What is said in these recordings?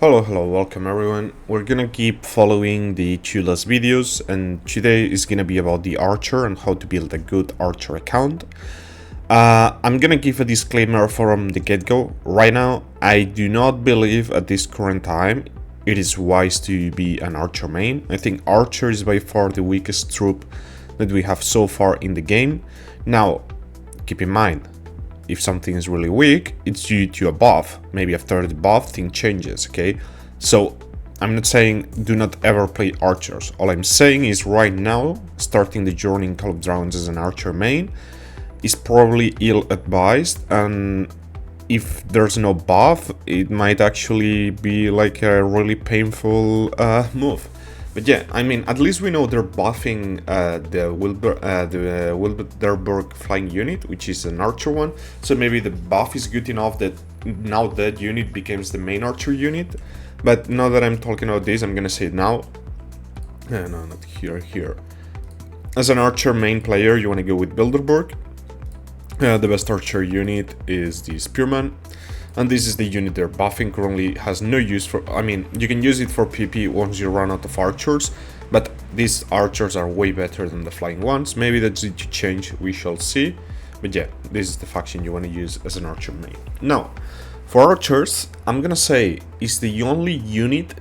Hello, welcome everyone. We're gonna keep following the two last videos, and today is gonna be about the archer and how to build a good archer account. I'm gonna give a disclaimer from the get-go. Right now, I do not believe at this current time it is wise to be an archer main. I think archer is by far the weakest troop that we have so far in the game. Now, keep in mind, if something is really weak, it's due to a buff. Maybe after the buff, thing changes, okay? So, I'm not saying do not ever play archers. All I'm saying is right now, starting the journey in Call of Dragons as an archer main is probably ill-advised, and if there's no buff, it might actually be like a really painful move. But yeah, I mean, at least we know they're buffing the Wilderberg flying unit, which is an archer one. So maybe the buff is good enough that now that unit becomes the main archer unit. But now that I'm talking about this, I'm gonna say it now. No, not here. As an archer main player, you want to go with Bilderberg. The best archer unit is the Spearman. And this is the unit they're buffing. Currently has no use for, I mean, you can use it for PP once you run out of archers, but these archers are way better than the flying ones. Maybe that's due to change, we shall see. But yeah, this is the faction you want to use as an archer main. Now, for archers, I'm gonna say it's the only unit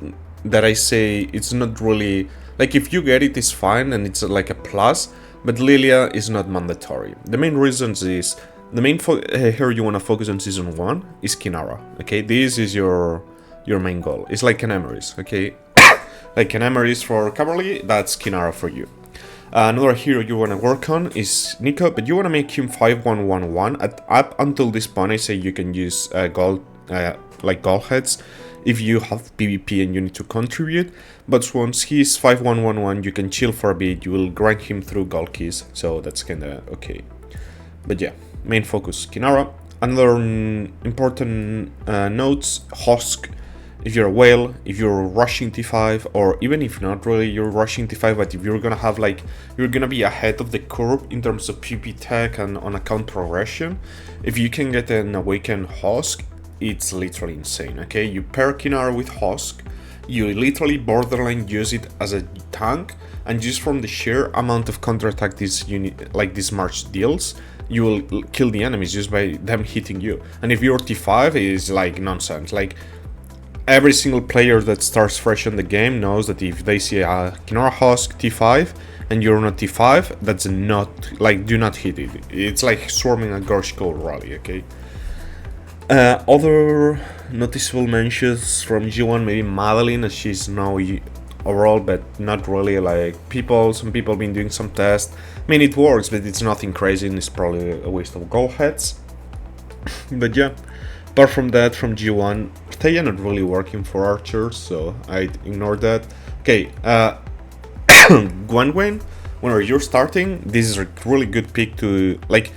that I say it's not really, like if you get it, it's fine and it's like a plus, but Lilia is not mandatory. The main reasons is, the main here you want to focus on season 1 is Kinara, okay? This is your main goal. It's like an Emery's, okay? Like an Emery's for Cavalry, that's Kinara for you. Another hero you want to work on is Nico, but you want to make him 5111. Up until this point, I say you can use gold, like gold heads, if you have PvP and you need to contribute. But once he's 5111, you can chill for a bit. You will grind him through gold keys, so that's kind of okay. But yeah, main focus Kinara. Another important notes, Husk. If you're a whale, if you're rushing T5, or even if not really you're rushing T5, but if you're gonna have like, you're gonna be ahead of the curve in terms of PvP tech and on account progression, if you can get an awakened Husk, it's literally insane, okay? You pair Kinara with Husk, you literally borderline use it as a tank, and just from the sheer amount of counterattack this unit, like this March deals, you will kill the enemies just by them hitting you. And if you're T5, it's like nonsense. Like, every single player that starts fresh in the game knows that if they see a Kinara Husk T5 and you're not T5, that's not, like, do not hit it. It's like swarming a Gorshko rally, okay? Other noticeable mentions from G1, maybe Madeline, as she's now overall, but not really. Like some people been doing some tests. I mean, it works, but it's nothing crazy, and it's probably a waste of gold heads. But yeah, apart from that, from G1, Taya not really working for archers, so I'd ignore that. Okay, Gwenwen, whenever you're starting, this is a really good pick to, like,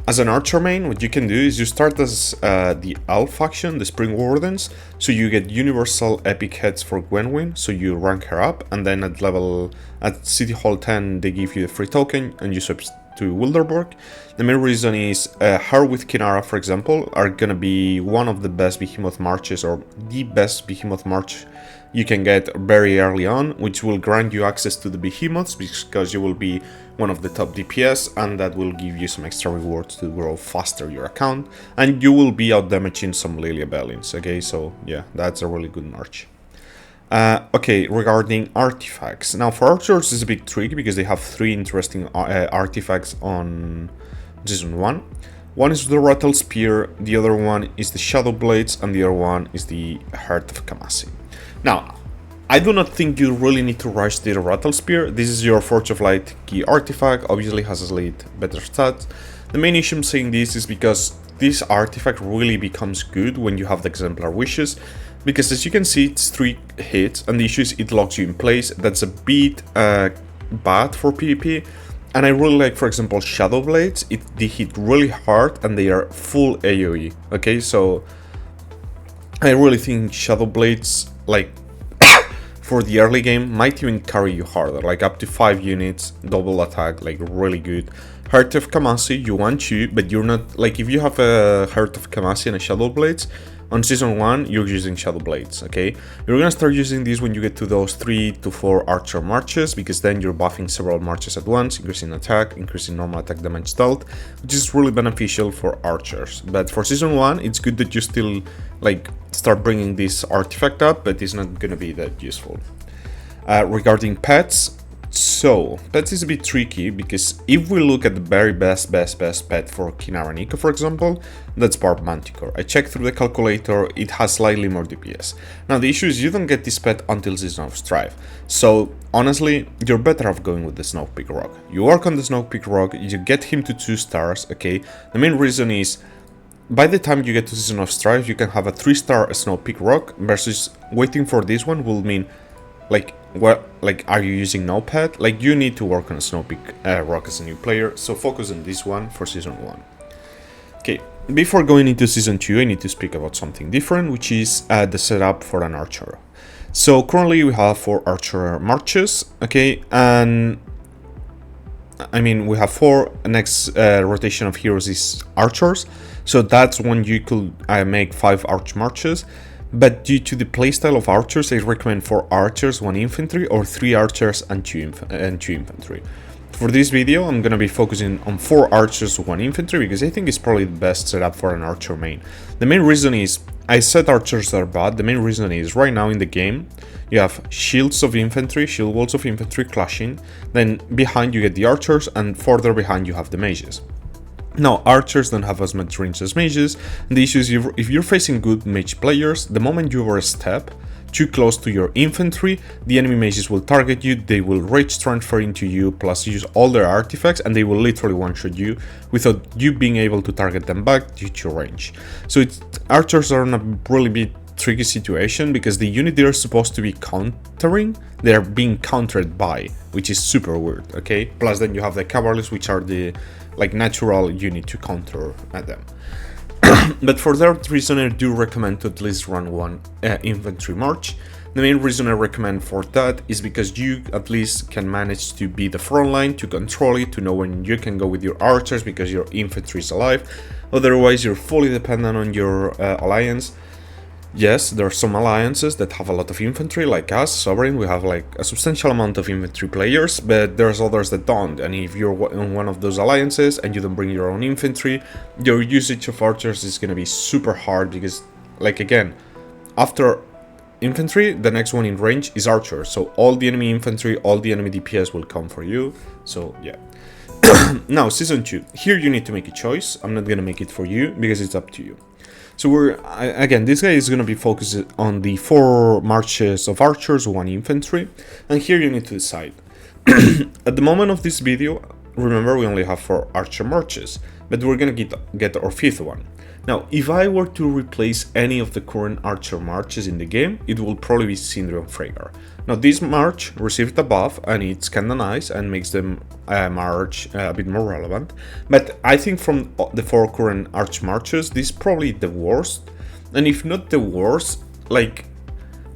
as an archer main, what you can do is you start as the Elf faction, the Spring Wardens, so you get universal epic heads for Gwenwyn, so you rank her up, and then at City Hall 10 they give you a free token and you switch to Wilderberg. The main reason is her with Kinara, for example, are gonna be one of the best Behemoth marches, or the best Behemoth march you can get very early on, which will grant you access to the Behemoths because you will be one of the top DPS, and that will give you some extra rewards to grow faster your account, and you will be out damaging some Lilia Bellins, okay? So yeah, that's a really good march. Okay, regarding artifacts. Now for archers it's a big trick because they have 3 interesting artifacts on season 1. One is the Rattle Spear, the other one is the Shadow Blades, and the other one is the Heart of Kamasi. Now, I do not think you really need to rush the Rattle Spear. This is your Forge of Light key artifact, obviously has a slightly better stats. The main issue I'm saying this is because this artifact really becomes good when you have the Exemplar Wishes, because as you can see it's 3 hits, and the issue is it locks you in place. That's a bit bad for PvP, and I really like, for example, Shadow Blades. They hit really hard and they are full AoE, okay? So I really think Shadow Blades, like, for the early game, might even carry you harder, like up to 5 units, double attack, like really good. Heart of Kamasi, you want to, but you're not, like if you have a Heart of Kamasi and a Shadow Blades, On season 1, you're using Shadow Blades, okay? You're gonna start using these when you get to those 3 to 4 archer marches, because then you're buffing several marches at once, increasing attack, increasing normal attack damage dealt, which is really beneficial for archers. But for season 1, it's good that you still like start bringing this artifact up, but it's not gonna be that useful. Regarding pets, so pets is a bit tricky, because if we look at the very best pet for Kinara Nico, for example, that's Barb Manticore. I checked through the calculator, it has slightly more DPS. Now the issue is you don't get this pet until Season of Strife, so honestly you're better off going with the Snowpeak Rock. You work on the Snowpeak Rock, you get him to 2 stars, okay? The main reason is by the time you get to Season of Strife you can have a 3-star Snowpeak Rock, versus waiting for this one will mean like, what, like, are you using no pet? Like, you need to work on a Snowpeak Rock as a new player, so focus on this one for Season 1. Okay, before going into Season 2, I need to speak about something different, which is the setup for an archer. So currently we have 4 archer marches, okay, and I mean we have 4, next rotation of heroes is archers, so that's when you could make 5 arch marches. But due to the playstyle of archers, I recommend 4 archers, 1 infantry, or 3 archers and 2 infantry. For this video, I'm gonna be focusing on 4 archers, 1 infantry, because I think it's probably the best setup for an archer main. The main reason is, I said archers are bad, the main reason is right now in the game, you have shields of infantry, shield walls of infantry clashing, then behind you get the archers, and further behind you have the mages. Now, archers don't have as much range as mages, and the issue is if you're facing good mage players, the moment you overstep too close to your infantry, the enemy mages will target you, they will rage transfer into you, plus use all their artifacts, and they will literally one-shot you without you being able to target them back due to your range. So archers are in a really bit tricky situation, because the unit they're supposed to be countering, they're being countered by, which is super weird, okay? Plus then you have the cavaliers, which are the like natural unit to counter at them. But for that reason, I do recommend to at least run 1 infantry march. The main reason I recommend for that is because you at least can manage to be the front line, to control it, to know when you can go with your archers because your infantry is alive. Otherwise, you're fully dependent on your alliance. Yes, there are some alliances that have a lot of infantry, like us, Sovereign, we have like a substantial amount of infantry players, but there's others that don't, and if you're in one of those alliances and you don't bring your own infantry, your usage of archers is gonna be super hard, because, like, again, after infantry, the next one in range is archers, so all the enemy infantry, all the enemy DPS will come for you, so yeah. Now, Season 2, here you need to make a choice. I'm not gonna make it for you, because it's up to you. So again, this guy is going to be focused on the 4 marches of archers, 1 infantry, and here you need to decide. At the moment of this video, remember we only have 4 archer marches, but we're going to get our 5th one. Now, if I were to replace any of the current archer marches in the game, it will probably be Syndrome Freygar. Now, this march received a buff, and it's kinda nice and makes the march a bit more relevant. But I think from the 4 current arch marches, this is probably the worst. And if not the worst, like,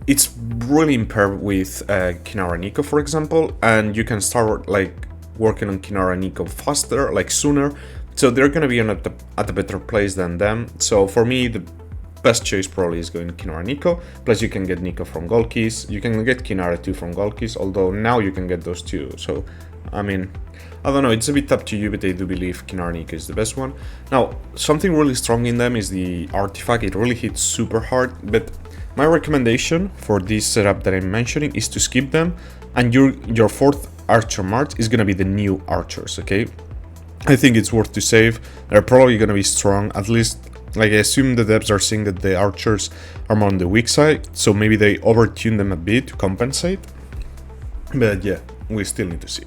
it's really impaired with Kinara Nico, for example, and you can start like working on Kinara Nico faster, like sooner. So they're gonna be at a better place than them. So for me, the best choice probably is going Kinara Nico. Plus you can get Nico from Gold Keys. You can get Kinara too from Gold Keys, although now you can get those too. So, I mean, I don't know, it's a bit up to you, but I do believe Kinara Nico is the best one. Now, something really strong in them is the artifact. It really hits super hard, but my recommendation for this setup that I'm mentioning is to skip them, and your 4th archer march is gonna be the new archers, okay? I think it's worth to save. They're probably gonna be strong, at least, like, I assume the devs are seeing that the archers are more on the weak side, so maybe they overtune them a bit to compensate. But yeah, we still need to see.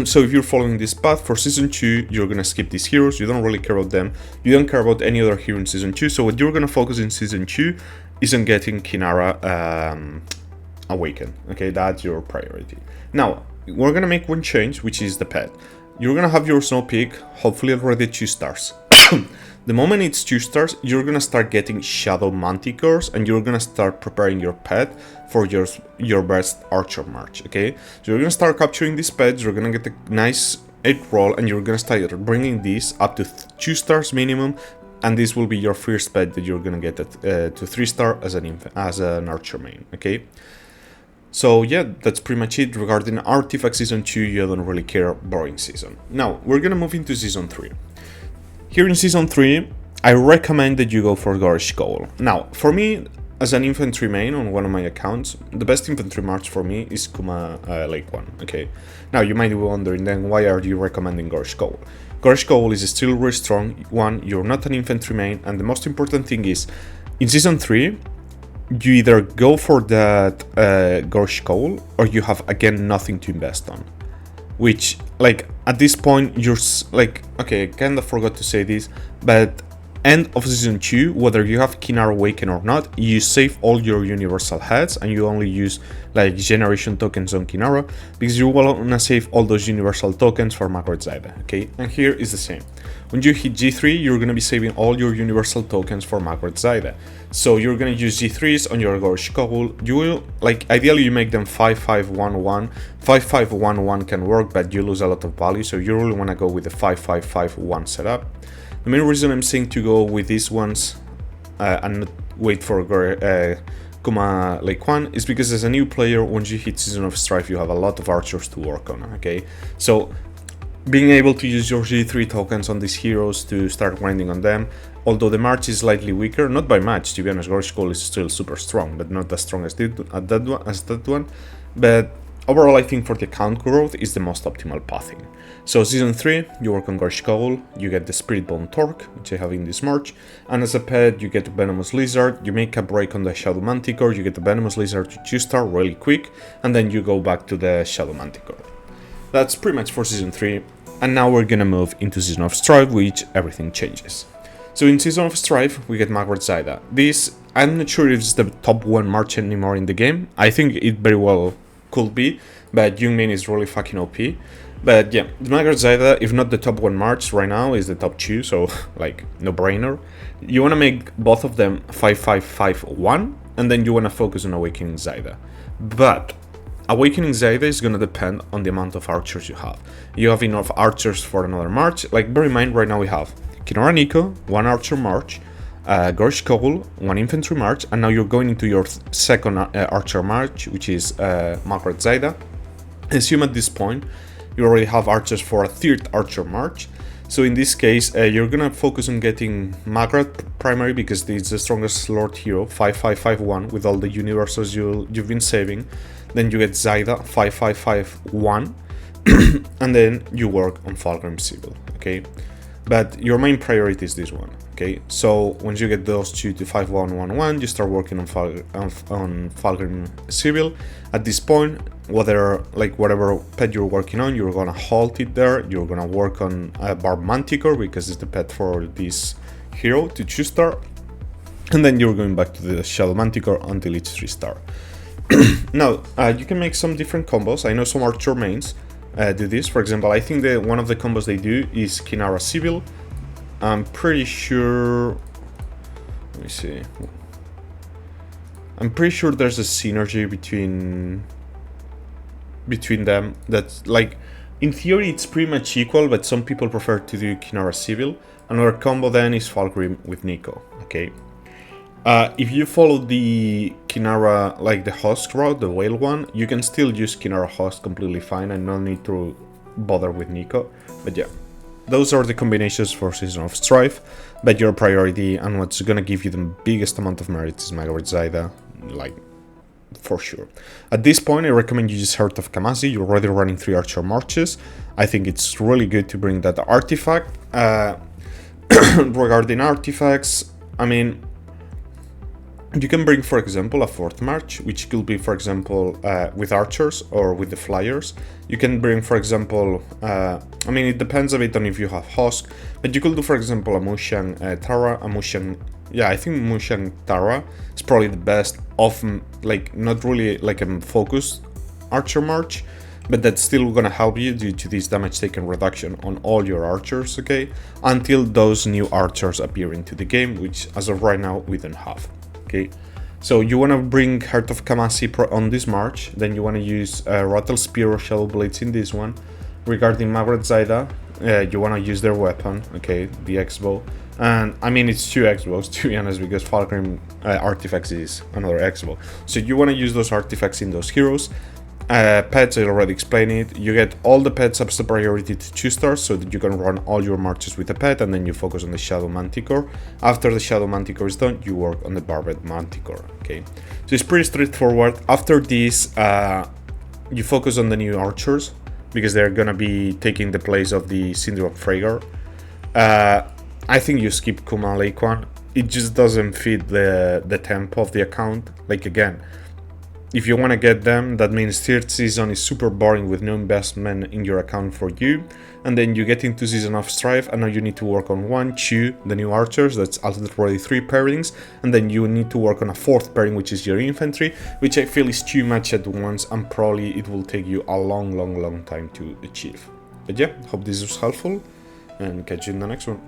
So if you're following this path for Season 2, you're gonna skip these heroes, you don't really care about them, you don't care about any other hero in Season 2, so what you're gonna focus in Season 2 is on getting Kinara Awakened, okay, that's your priority. Now, we're gonna make one change, which is the pet. You're gonna have your Snowpeak, hopefully already 2 stars. The moment it's 2 stars, you're gonna start getting Shadow Manticores, and you're gonna start preparing your pet for your best archer march, okay? So you're gonna start capturing these pets, you're gonna get a nice 8 roll, and you're gonna start bringing these up to 2 stars minimum, and this will be your first pet that you're gonna get to 3-star as an archer main, okay? So yeah, that's pretty much it regarding Artifact Season 2. You don't really care, boring season. Now, we're gonna move into Season 3. Here in Season 3, I recommend that you go for Garish Goal. Now, for me, as an infantry main on one of my accounts, the best infantry march for me is Kuma Lake 1, okay? Now, you might be wondering then, why are you recommending Garish Goal? Garish Goal is still really strong. One, you're not an infantry main, and the most important thing is, in Season 3, you either go for that Garish Goal, or you have, again, nothing to invest on. Which, like, at this point, you're, like, okay, I kind of forgot to say this, but end of Season 2, whether you have Kinara Awaken or not, you save all your universal heads and you only use like generation tokens on Kinara, because you want to save all those universal tokens for Margaret Zaida, okay? And here is the same. When you hit G3, you're going to be saving all your universal tokens for Margaret Zaida. So you're going to use G3s on your Gorish Kogul. You will, like, ideally you make them 5-5-1-1. 5-5-1-1 can work, but you lose a lot of value, so you really want to go with the 5-5-5-1 setup. The main reason I'm saying to go with these ones and not wait for Kuma Lake 1 is because as a new player, once you hit Season of Strife, you have a lot of archers to work on, okay? So being able to use your G3 tokens on these heroes to start grinding on them, although the March is slightly weaker, not by much, to be honest, Gorish Goal is still super strong, but not as strong as that one. But overall, I think for the account growth is the most optimal pathing. So Season 3, you work on Gorish Goal, you get the Spirit Bone Torque, which I have in this March, and as a pet, you get the Venomous Lizard, you make a break on the Shadow Manticore, you get the Venomous Lizard to 2-star really quick, and then you go back to the Shadow Manticore. That's pretty much for Season 3, and now we're gonna move into Season of Strife, which everything changes. So in Season of Strife, we get Margaret Zaida. This, I'm not sure if it's the top 1 March anymore in the game. I think it very well could be, but Youngmin is really fucking OP. But yeah, the Margaret Zaida, if not the top 1 March right now, is the top 2, so like no brainer. You want to make both of them 5-5-5-1, and then you want to focus on Awakening Zaida. But Awakening Zaida is going to depend on the amount of archers you have. You have enough archers for another March. Like, bear in mind, right now we have Kinara Nico, 1 archer March, Gorish Kogul, 1 infantry March, and now you're going into your second archer March, which is Margaret Zaida. Assume at this point you already have archers for a 3rd archer March. So in this case, you're gonna focus on getting Margaret primary because it's the strongest Lord hero, 5-5-5-1 with all the universals you've been saving. Then you get Zaida, 5-5-5-1, and then you work on Fulgrim Sibyl, okay? But your main priority is this one, okay? So once you get those 2 to 5-1-1-1, you start working on Fulgrim Sibyl. At this point, whatever pet you're working on, you're gonna halt it there. You're gonna work on Barb Manticore because it's the pet for this hero to 2-star, and then you're going back to the Shadow Manticore until it's 3-star. Now, you can make some different combos. I know some archer mains do this. For example, I think that one of the combos they do is Kinara Sibyl. I'm pretty sure. Let me see. I'm pretty sure there's a synergy between them. That's like, in theory, it's pretty much equal, but some people prefer to do Kinara Sibyl. Another combo then is Fulgrim with Nico. Okay. If you follow the Kinara, like the Husk route, the whale one, you can still use Kinara Husk completely fine and no need to bother with Nico. But yeah, those are the combinations for Season of Strife. But your priority and what's gonna give you the biggest amount of merits is Margaret Zaida, like, for sure. At this point, I recommend you use Heart of Kamasi. You're already running 3 archer marches. I think it's really good to bring that artifact. Regarding artifacts, I mean, you can bring, for example, a 4th March, which could be, for example, with archers or with the flyers. You can bring, for example, I mean, it depends a bit on if you have Husk, but you could do, for example, a Mushan Tara, a Mushan, yeah, I think Mushan Tara is probably the best of, like, not really like a focused archer march, but that's still gonna help you due to this damage taken reduction on all your archers, okay, until those new archers appear into the game, which as of right now we don't have. Okay, so you want to bring Heart of Kamasi on this march, then you want to use Rattle Spear or Shadow Blades in this one. Regarding Margaret Zaida, you want to use their weapon, okay, the X-Bow. And I mean, it's two Xbox to be honest, because Falcon artifacts is another Xbox. So you want to use those artifacts in those heroes. Pets, I already explained it. You get all the pets up to priority to 2 stars so that you can run all your marches with a pet, and then you focus on the Shadow Manticore. After the Shadow Manticore is done, you work on the Barbed Manticore. Okay, so it's pretty straightforward. After this, you focus on the new archers because they're gonna be taking the place of the Syndrome Fragor. I think you skip Kuma Laquan. It just doesn't fit the tempo of the account. Like, again, if you want to get them, that means third season is super boring with no investment in your account for you. And then you get into season of Strife, and now you need to work on 1, 2, the new archers, that's already 3 pairings. And then you need to work on a 4th pairing, which is your infantry, which I feel is too much at once, and probably it will take you a long time to achieve. But yeah, hope this was helpful, and catch you in the next one.